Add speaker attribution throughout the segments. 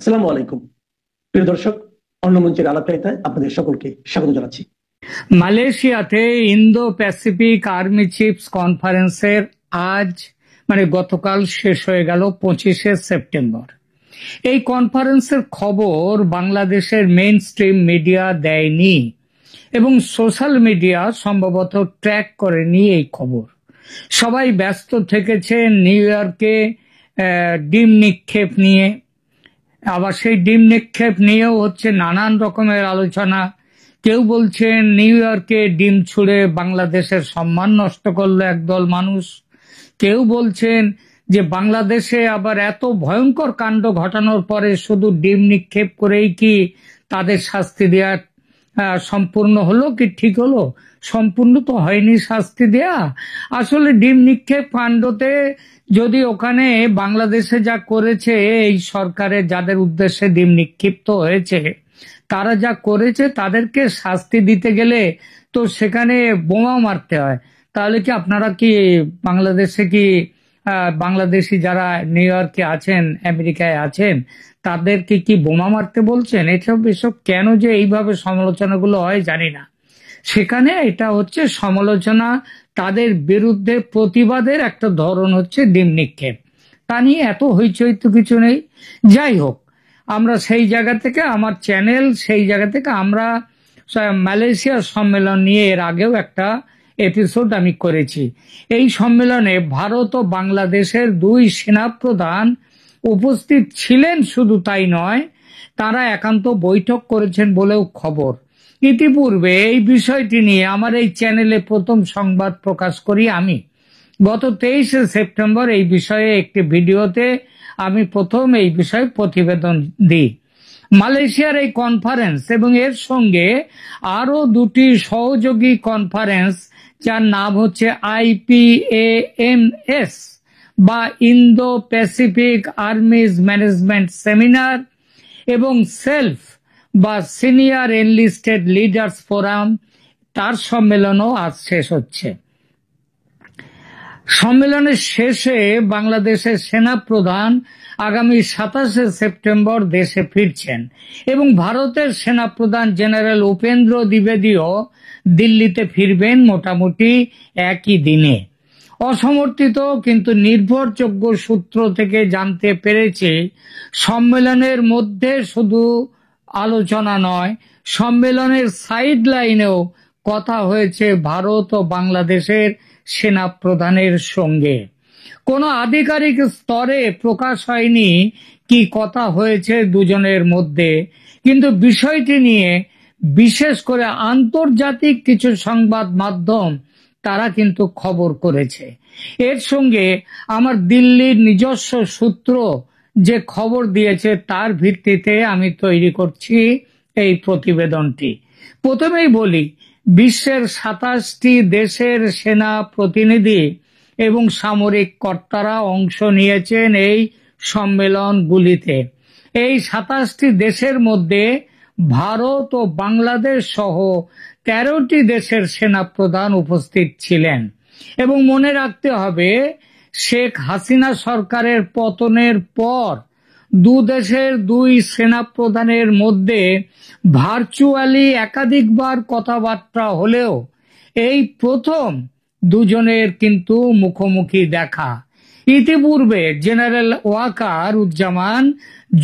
Speaker 1: আসসালামু আলাইকুম প্রিয় দর্শক, অন্য মঞ্চের আলাপচারিতায় আপনাদের সকলকে স্বাগত জানাচ্ছি।
Speaker 2: মালয়েশিয়াতে ইন্দো প্যাসিফিক আর্মি চিফস কনফারেন্সের আজ গতকাল শেষ হয়ে গেল 25শে সেপ্টেম্বর। এই কনফারেন্সের খবর বাংলাদেশের মেইন স্ট্রিম মিডিয়া দেয়নি এবং সোশ্যাল মিডিয়া সম্ভবত ট্র্যাক করেনি এই খবর। সবাই ব্যস্ত থেকেছে নিউ ইয়র্কে ডিম নিক্ষেপ নিয়ে, আবার সেই ডিম নিক্ষেপ নিয়েও হচ্ছে নানান রকমের আলোচনা। কেউ বলছেন নিউ ইয়র্কে ডিম ছুঁড়ে বাংলাদেশের সম্মান নষ্ট করলো একদল মানুষ, কেউ বলছেন যে বাংলাদেশে আবার এত ভয়ঙ্কর কাণ্ড ঘটানোর পরে শুধু ডিম নিক্ষেপ করেই কি তাদের শাস্তি দেওয়া সম্পূর্ণ হলো কি ঠিক হলো? সম্পূর্ণ তো হয়নি শাস্তি দেয়া। আসলে ডিম নিক্ষেপ কাণ্ডতে যদি ওখানে বাংলাদেশে যা করেছে এই সরকারের যাদের উদ্দেশ্যে ডিম নিক্ষিপ্ত হয়েছে তারা যা করেছে তাদেরকে শাস্তি দিতে গেলে তো সেখানে বোমা মারতে হয়। তাহলে কি আপনারা কি বাংলাদেশে কি বাংলাদেশি যারা নিউ ইয়র্কে আছেন, আমেরিকায় আছেন, তাদেরকে কি বোমা মারতে বলছেন? এসব কেন যে এইভাবে সমালোচনাগুলো হয় জানি না। সেখানে এটা হচ্ছে সমালোচনা, তাদের বিরুদ্ধে প্রতিবাদের একটা ধরন হচ্ছে ডিম নিক্ষেপ। তা নিয়ে এত হইচই তো কিছু নেই। যাই হোক, আমরা সেই জায়গা থেকে আমার চ্যানেল সেই জায়গা থেকে আমরা মালয়েশিয়ার সম্মেলন নিয়ে এর আগেও একটা এপিসোড আমি করেছি। এই সম্মেলনে ভারত ও বাংলাদেশের দুই সেনাপ্রধান উপস্থিত ছিলেন, শুধু তাই নয় তারা একান্ত বৈঠক করেছেন বলেও খবর। ইতিপূর্বে এই বিষয়টি নিয়ে আমার এই চ্যানেলে প্রথম সংবাদ প্রকাশ করি আমি। গত 23শে সেপ্টেম্বর এই বিষয়ে একটি ভিডিওতে আমি প্রথম এই বিষয়ে প্রতিবেদন দিই। মালয়েশিয়ার এই কনফারেন্স এবং এর সঙ্গে আরো দুটি সহযোগী কনফারেন্স যার নাম হচ্ছে IPAMS বা Indo Pacific army's management seminar এবং সেলফ বা সিনিয়র এনলিস্টেড লিডার্স ফোরাম, তার সম্মেলনও আজ শেষ হচ্ছে। সম্মেলনের শেষে বাংলাদেশের সেনাপ্রধান আগামী 27শে সেপ্টেম্বর দেশে ফিরছেন এবং ভারতের সেনাপ্রধান জেনারেল উপেন্দ্র দ্বিবেদীও দিল্লিতে ফিরবেন মোটামুটি একই দিনে। অসমর্থিত কিন্তু নির্ভরযোগ্য সূত্র থেকে জানতে পেরেছে সম্মেলনের মধ্যে শুধু আলোচনা নয়, সম্মেলনের সাইড লাইনেও কথা হয়েছে ভারত ও বাংলাদেশের সেনা প্রধানের সঙ্গে। কোনো আধিকারিক স্তরে প্রকাশ হয়নি কি কথা হয়েছে দুজনের মধ্যে, কিন্তু বিষয়টি নিয়ে বিশেষ করে আন্তর্জাতিক কিছু সংবাদ মাধ্যম তারা কিন্তু খবর করেছে। এর সঙ্গে আমার দিল্লির নিজস্ব সূত্র যে খবর দিয়েছে তার ভিত্তিতে আমি তৈরি করছি এই প্রতিবেদনটি। প্রথমেই বলি, বিশ্বের 27টি দেশের সেনা প্রতিনিধি এবং সামরিক কর্তারা অংশ নিয়েছেন এই সম্মেলনগুলিতে। এই 27টি দেশের মধ্যে ভারত ও বাংলাদেশ সহ 13টি দেশের সেনাপ্রধান উপস্থিত ছিলেন। এবং মনে রাখতে হবে, শেখ হাসিনা সরকারের পতনের পর দু দেশের দুই সেনাপ্রধানের মধ্যে ভার্চুয়ালি একাধিকবার কথাবার্তা হলেও এই প্রথম দুজনের কিন্তু মুখোমুখি দেখা। ইতিপূর্বে জেনারেল ওয়াকার উজ্জামান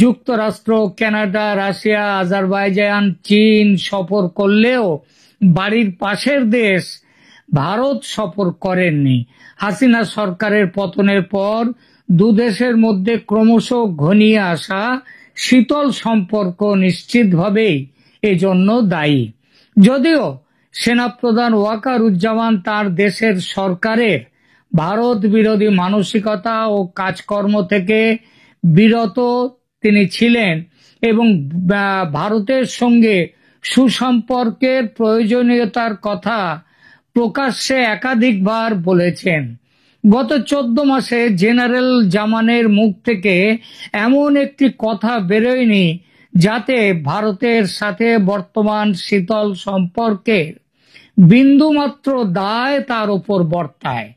Speaker 2: যুক্তরাষ্ট্র, কানাডা, রাশিয়া, আজারবাইজান, চীন সফর করলেও বাড়ির পাশের দেশ ভারত সফর করেননি। হাসিনা সরকারের পতনের পর দুদেশের মধ্যে ক্রমশ ঘনিয়ে আসা শীতল সম্পর্ক নিশ্চিতভাবেই এজন্য দায়ী। যদিও সেনাপ্রধান ওয়াকার উজ্জামান তার দেশের সরকারের ভারত বিরোধী মানসিকতা ও কাজকর্ম থেকে বিরত তিনি ছিলেন এবং ভারতের সঙ্গে সুসম্পর্কের প্রয়োজনীয়তার কথা প্রকাশ্যে একাধিকবার বলেছেন। গত 14 মাসে জেনারেল জামানের মুখ থেকে এমন একটি কথা বেরোয়নি যাতে ভারতের সাথে বর্তমান শীতল সম্পর্কের বিন্দুমাত্র দায় তার উপর বর্তায়।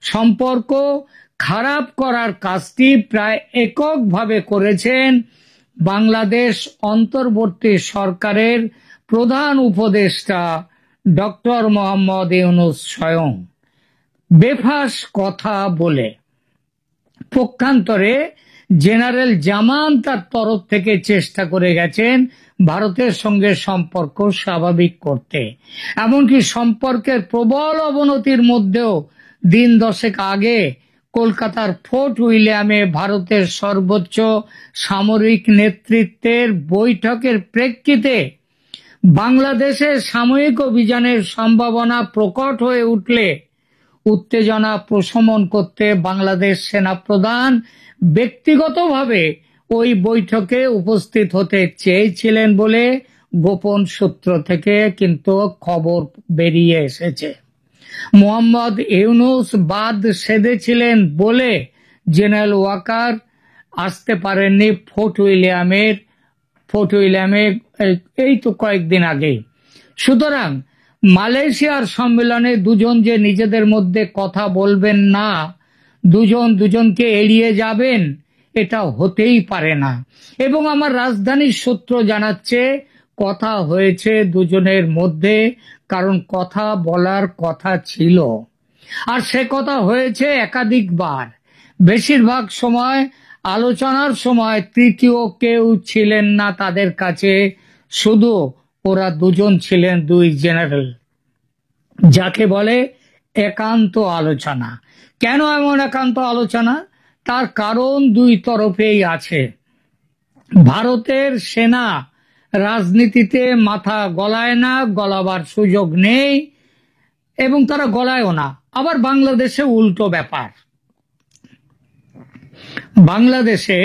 Speaker 2: সম্পর্ক খারাপ করার কাজটি প্রায় এককভাবে করেছেন বাংলাদেশ অন্তর্বর্তী সরকারের প্রধান উপদেষ্টা ডক্টর মোহাম্মদ ইউনূস স্বয়ং বেফাঁস কথা বলে, পক্ষান্তরে জেনারেল জামান তার তরফ থেকে চেষ্টা করে গেছেন ভারতের সঙ্গে সম্পর্ক স্বাভাবিক করতে। এমনকি সম্পর্কের প্রবল অবনতির মধ্যেও দিন দশেক আগে কলকাতার ফোর্ট উইলিয়ামে ভারতের সর্বোচ্চ সামরিক নেতৃত্বের বৈঠকের প্রেক্ষিতে বাংলাদেশে সাময়িক অভিযানের সম্ভাবনা প্রকট হয়ে উঠলে উত্তেজনা প্রশমন করতে বাংলাদেশ সেনাপ্রধান ব্যক্তিগতভাবে ওই বৈঠকে উপস্থিত হতে চেয়েছিলেন বলে গোপন সূত্র থেকে কিন্তু খবর বেরিয়ে এসেছে। মোহাম্মদ ইউনূস বাদ সেধেছিলেন বলে জেনারেল ওয়াকার আসতে পারেননি ফোর্ট উইলিয়ামে এই তো কয়েকদিন আগে। সুতরাং মালয়েশিয়ার সম্মেলনে দুজন যে নিজেদের মধ্যে কথা বলবেন না, দুজন দুজনকে এড়িয়ে যাবেন, এটা হতেই পারে না। এবং আমার রাজধানীর সূত্র জানাচ্ছে কথা হয়েছে দুজনের মধ্যে, কারণ কথা বলার কথা ছিল, আর সে কথা হয়েছে একাধিকবার। বেশিরভাগ সময় আলোচনার সময় তৃতীয় কেউ ছিলেন না তাদের কাছে, শুধু ওরা দুজন ছিলেন, দুই জেনারেল, যাকে বলে একান্ত আলোচনা। কেন এমন একান্ত আলোচনা? তার কারণ দুই তরফেই আছে। ভারতের সেনা রাজনীতিতে মাথা গলায় না, গলাবার সুযোগ নেই, এবং তারা গলায়ও না। আবার বাংলাদেশে উল্টো ব্যাপার। বাংলাদেশে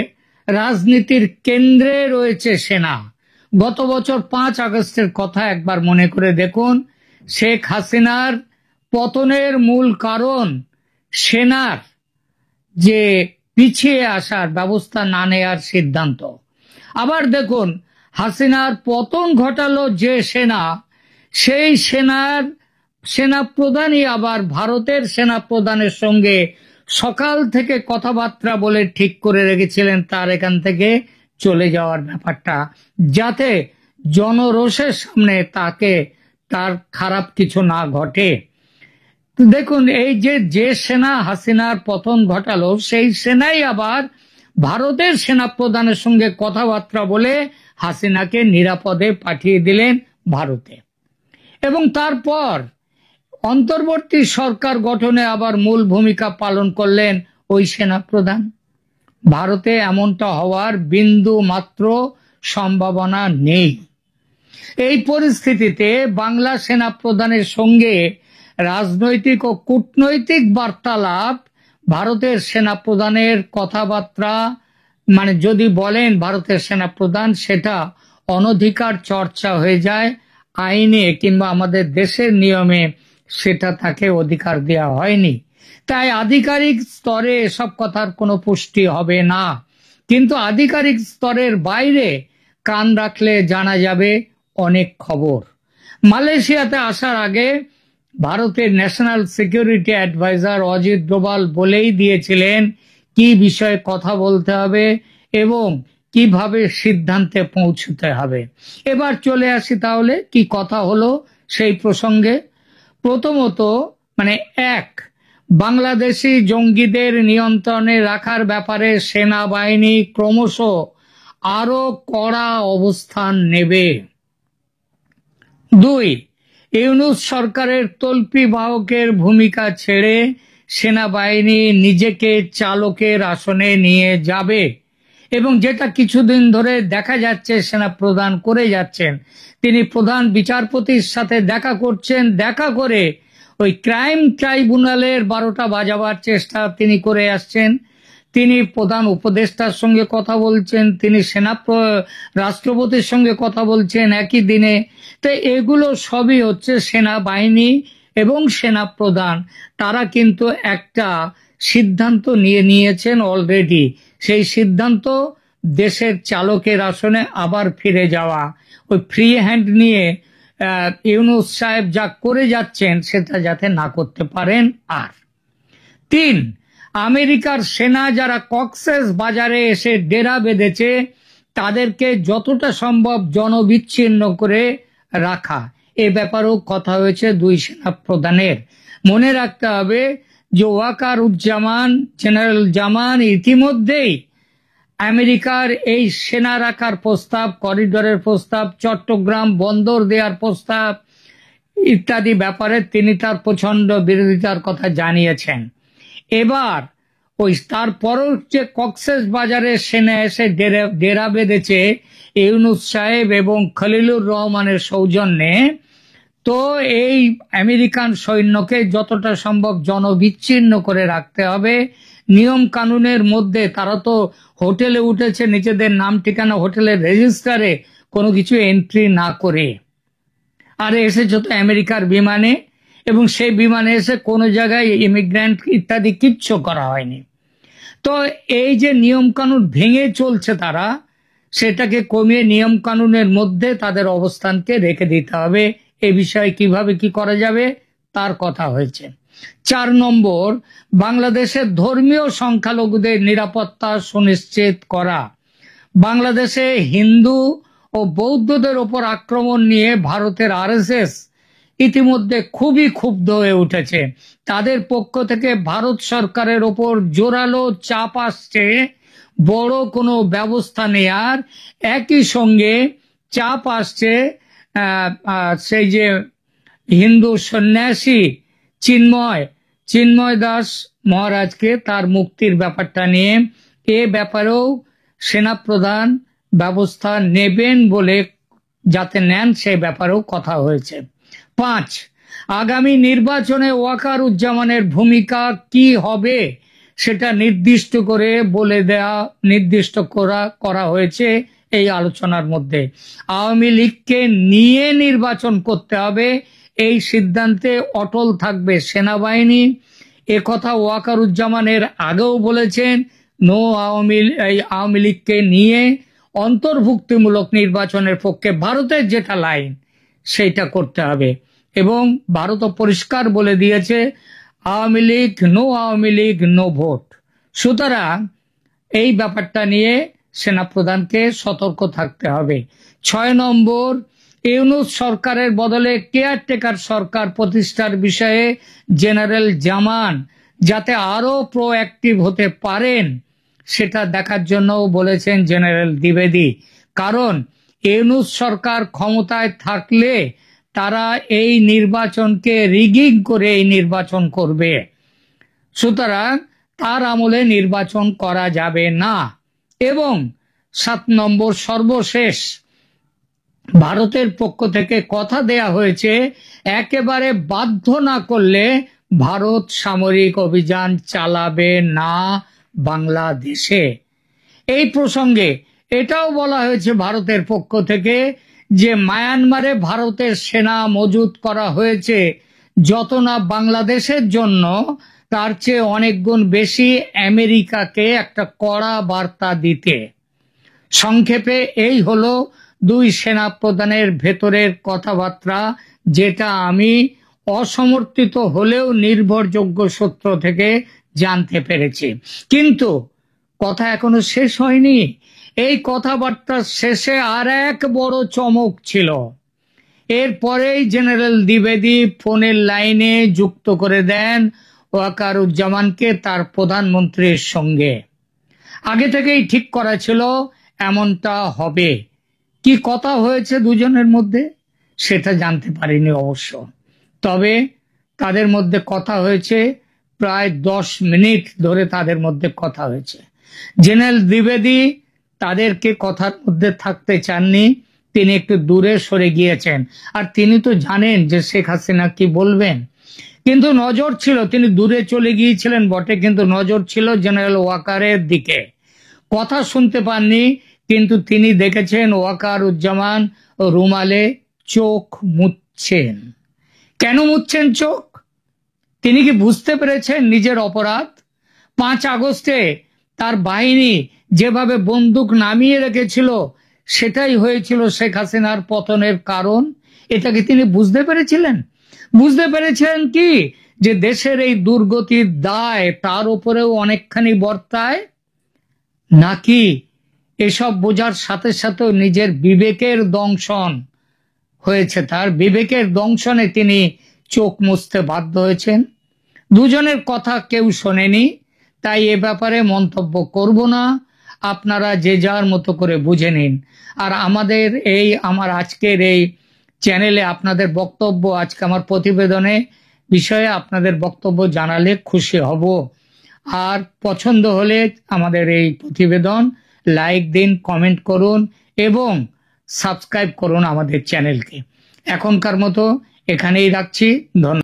Speaker 2: রাজনীতির কেন্দ্রে রয়েছে সেনা। গত বছর 5 আগস্টের কথা একবার মনে করে দেখুন। শেখ হাসিনার পতনের মূল কারণ সেনার যে পিছিয়ে আসার ব্যবস্থা না নেয়ার সিদ্ধান্ত। আবার দেখুন, হাসিনার পতন ঘটালো যে সেনা, সেই সেনাপ্রধানই আবার ভারতের সেনাপ্রধানের সঙ্গে সকাল থেকে কথাবার্তা বলে ঠিক করে রেখেছিলেন তার এখান থেকে চলে যাওয়ার ব্যাপারটা, যাতে জনরোষের সামনে তার খারাপ কিছু না ঘটে। দেখুন, এই যে সেনা হাসিনার পতন ঘটালো, সেই সেনাই আবার ভারতের সেনাপ্রধানের সঙ্গে কথাবার্তা বলে হাসিনাকে নিরাপদে পাঠিয়ে দিলেন ভারতে। এবং তারপর অন্তর্বর্তী সরকার গঠনে আবার মূল ভূমিকা পালন করলেন ওই সেনাপ্রধান। ভারতে এমনটা হওয়ার বিন্দু মাত্র সম্ভাবনা নেই। এই পরিস্থিতিতে বাংলা সেনাপ্রধানের সঙ্গে রাজনৈতিক ও কূটনৈতিক বার্তালাপ, ভারতের সেনাপ্রধানের কথাবার্তা, মানে যদি বলেন ভারতের সেনাপ্রধান, সেটা অনধিকার চর্চা হয়ে যায় আইনে, কিংবা আমাদের দেশের নিয়মে সেটা তাকে অধিকার দেওয়া হয়নি। তাই আধিকারিক স্তরে এসব কথার কোনো পুষ্টি হবে না। কিন্তু আধিকারিক স্তরের বাইরে কান রাখলে জানা যাবে অনেক খবর। মালয়েশিয়াতে আসার আগে ভারতের national security adviser Ajit Doval বলেই দিয়েছিলেন কি বিষয়ে কথা বলতে হবে এবং কিভাবে সিদ্ধান্তে পৌঁছতে হবে। এবার চলে আসি তাহলে কি কথা হলো সেই প্রসঙ্গে। প্রথমত, এক, বাংলাদেশি জঙ্গিদের নিয়ন্ত্রণে রাখার ব্যাপারে সেনাবাহিনী ক্রমশ আরো কড়া অবস্থান নেবে। 2, ইউনূস সরকারের তল্পি বাহকের ভূমিকা ছেড়ে সেনাবাহিনী নিজেকে চালকের আসনে নিয়ে যাবে, এবং যেটা কিছুদিন ধরে দেখা যাচ্ছে সেনাপ্রধান করে যাচ্ছেন। তিনি প্রধান বিচারপতির সাথে দেখা করছেন, দেখা করে ওই ক্রাইম ট্রাইব্যুনালের 12টা বাজাবার চেষ্টা তিনি করে আসছেন। তিনি প্রধান উপদেষ্টার সঙ্গে কথা বলছেন, তিনি রাষ্ট্রপতির সঙ্গে কথা বলছেন একই দিনে। তো এগুলো সবই হচ্ছে সেনাবাহিনী এবং সেনাপ্রধান, তারা কিন্তু একটা সিদ্ধান্ত নিয়েছেন অলরেডি। সেই সিদ্ধান্ত দেশের চালকের আসনে আবার ফিরে যাওয়া, ওই ফ্রি হ্যান্ড নিয়ে ইউনূস সাহেব যা করে যাচ্ছেন সেটা যাতে না করতে পারেন। আর 3, আমেরিকার সেনা যারা কক্সেস বাজারে এসে ডেরা বেঁধেছে তাদেরকে যতটা সম্ভব জনবিচ্ছিন্ন করে রাখা, এ ব্যাপারেও কথা হয়েছে দুই সেনা প্রধানের। মনে রাখতে হবে যে ওয়াকারুজ্জামান, জেনারেল জামান ইতিমধ্যেই আমেরিকার এই সেনা রাখার প্রস্তাব, করিডোরের প্রস্তাব, চট্টগ্রাম বন্দর দেওয়ার প্রস্তাব ইত্যাদি ব্যাপারে তিনি তার প্রচন্ড বিরোধিতার কথা জানিয়েছেন। এবার ওই তারপরও যে কক্সেস বাজারে সেনা এসে ডেরা বেঁধেছে ইউনূস সাহেব এবং খলিলুর রহমানের সৌজন্যে, তো এই আমেরিকান সৈন্যকে যতটা সম্ভব জনবিচ্ছিন্ন করে রাখতে হবে। নিয়ম কানুনের মধ্যে তারা তো হোটেলে উঠেছে, নিজেদের নাম ঠিকানা হোটেলের রেজিস্টারে কোনো কিছু এন্ট্রি না করে, আর এসেছে তো আমেরিকার বিমানে, এবং সেই বিমানে এসে কোনো জায়গায় ইমিগ্রেন্ট ইত্যাদি কিচ্ছু করা হয়নি। তো এই যে নিয়ম কানুন ভেঙে চলছে তারা, সেটাকে কমিয়ে নিয়ম কানুনের মধ্যে তাদের অবস্থানকে রেখে দিতে হবে। এ বিষয়ে কিভাবে কি করা যাবে তার কথা হয়েছে। 4 নম্বর, বাংলাদেশের ধর্মীয় সংখ্যালঘুদের নিরাপত্তা সুনিশ্চিত করা। বাংলাদেশে হিন্দু ও বৌদ্ধদের ওপর আক্রমণ নিয়ে ভারতের আরএসএস ইতিমধ্যে খুবই ক্ষুব্ধ হয়ে উঠেছে। তাদের পক্ষ থেকে ভারত সরকারের ওপর জোরালো চাপ আসছে বড় কোনো ব্যবস্থা নেয়ার। একই সঙ্গে চাপ আসছে সেই যে হিন্দু সন্ন্যাসী চিন্ময় দাস মহারাজকে, তার মুক্তির ব্যাপারটা নিয়ে, এ ব্যাপারেও সেনাপ্রধান ব্যবস্থা নেবেন বলে, যাতে নেন সে ব্যাপারেও কথা হয়েছে। 5, আগামী নির্বাচনে ওয়াকারুজ্জামানের ভূমিকা কি হবে সেটা নির্দিষ্ট করা হয়েছে এই আলোচনার মধ্যে। আওয়ামী লীগকে নিয়ে নির্বাচন করতে হবে, এই সিদ্ধান্তে অটল থাকবে সেনাবাহিনী। একথা ওয়াকারুজ্জামানের আগেও বলেছেন, আওয়ামী লীগকে নিয়ে অন্তর্ভুক্তিমূলক নির্বাচনের পক্ষে ভারতের যেটা লাইন সেইটা করতে হবে। এবং ভারতও পরিষ্কার বলে দিয়েছে আওয়ামী লীগ নো ভোট। সুতরাং এই ব্যাপারটা নিয়ে সেনাপ্রধানকে সতর্ক থাকতে হবে। 6 নম্বর, ইউনূস সরকারের বদলে কেয়ারটেকার সরকার প্রতিষ্ঠার বিষয়ে জেনারেল জামান যাতে আরো প্রোঅ্যাক্টিভ হতে পারেন সেটা দেখার জন্য বলেছেন জেনারেল দ্বিবেদী। কারণ ইউনূস সরকার ক্ষমতায় থাকলে তারা এই নির্বাচনকে রিগিং করে এই নির্বাচন করবে, সুতরাং তার আমলে নির্বাচন করা যাবে না। এবং 7 নম্বর, সর্বশেষ, ভারতের পক্ষ থেকে কথা দেয়া হয়েছে একেবারে বাধ্য না করলে ভারত সামরিক অভিযান চালাবে না বাংলাদেশে। এই প্রসঙ্গে এটাও বলা হয়েছে ভারতের পক্ষ থেকে যে মায়ানমারে ভারতের সেনা মজুত করা হয়েছে যত না বাংলাদেশের জন্য, তার চেয়ে অনেক গুণ বেশি আমেরিকাকে একটা কড়া বার্তা দিতে। সংক্ষেপে এই হলো দুই সেনা প্রধানের ভেতরের কথাবার্তা, যেটা আমি অসমর্থিত হলেও নির্ভরযোগ্য সূত্র থেকে জানতে পেরেছি। কিন্তু কথা এখনো শেষ হয়নি। এই কথাবার্তার শেষে আর এক বড় চমক ছিল। এরপরেই জেনারেল দ্বিবেদী ফোনের লাইনে যুক্ত করে দেন ওয়াকারুজ্জামানকে তার প্রধানমন্ত্রীর সঙ্গে। আগে থেকেই ঠিক করা ছিল এমনটা হবে। কি কথা হয়েছে দুজনের মধ্যে সেটা জানতে পারিনি অবশ্য, তবে তাদের মধ্যে কথা হয়েছে প্রায় 10 মিনিট ধরে তাদের মধ্যে কথা হয়েছে। জেনারেল দ্বিবেদী তাদেরকে কথার মধ্যে থাকতে চাননি, তিনি একটু দূরে সরে গিয়েছেন। আর তিনি তো জানেন যে শেখ হাসিনা কি বলবেন, কিন্তু নজর ছিল, তিনি দূরে চলে গিয়েছিলেন বটে, কিন্তু নজর ছিল জেনারেল ওয়াকারের দিকে। কথা শুনতে পাননি, কিন্তু তিনি দেখেছেন ওয়াকারুজ্জামান রুমালে চোখ মুছছেন। কেন মুছছেন চোখ? তিনি কি বুঝতে পেরেছেন নিজের অপরাধ? 5 আগস্টে তার বাহিনী যেভাবে বন্দুক নামিয়ে রেখেছিল সেটাই হয়েছিল শেখ হাসিনার পতনের কারণ। এটাকে তিনি বুঝতে পেরেছিলেন? বুঝতে পেরেছেন কি যে দেশের এই দুর্গতির দায় তার উপরেও অনেকখানি বর্তায়, নাকি এসব বোঝার সাথে সাথেও নিজের বিবেকের দংশন হয়েছে, তার বিবেকের দংশনে তিনি চোখ মুছতে বাধ্য হয়েছেন। দুজনের কথা কেউ শোনেনি, তাই এ ব্যাপারে মন্তব্য করব না, আপনারা যে যার মতো করে বুঝে নিন। আর আমার আজকের এই চ্যানেলে আপনাদের বক্তব্য, আজকে আমার প্রতিবেদনে বিষয়ে আপনাদের বক্তব্য জানালে খুশি হব। আর পছন্দ হলে আমাদের এই প্রতিবেদন লাইক দিন, কমেন্ট করুন এবং সাবস্ক্রাইব করুন আমাদের চ্যানেলকে। এখনকার মতো এখানেই রাখছি। ধন্যবাদ।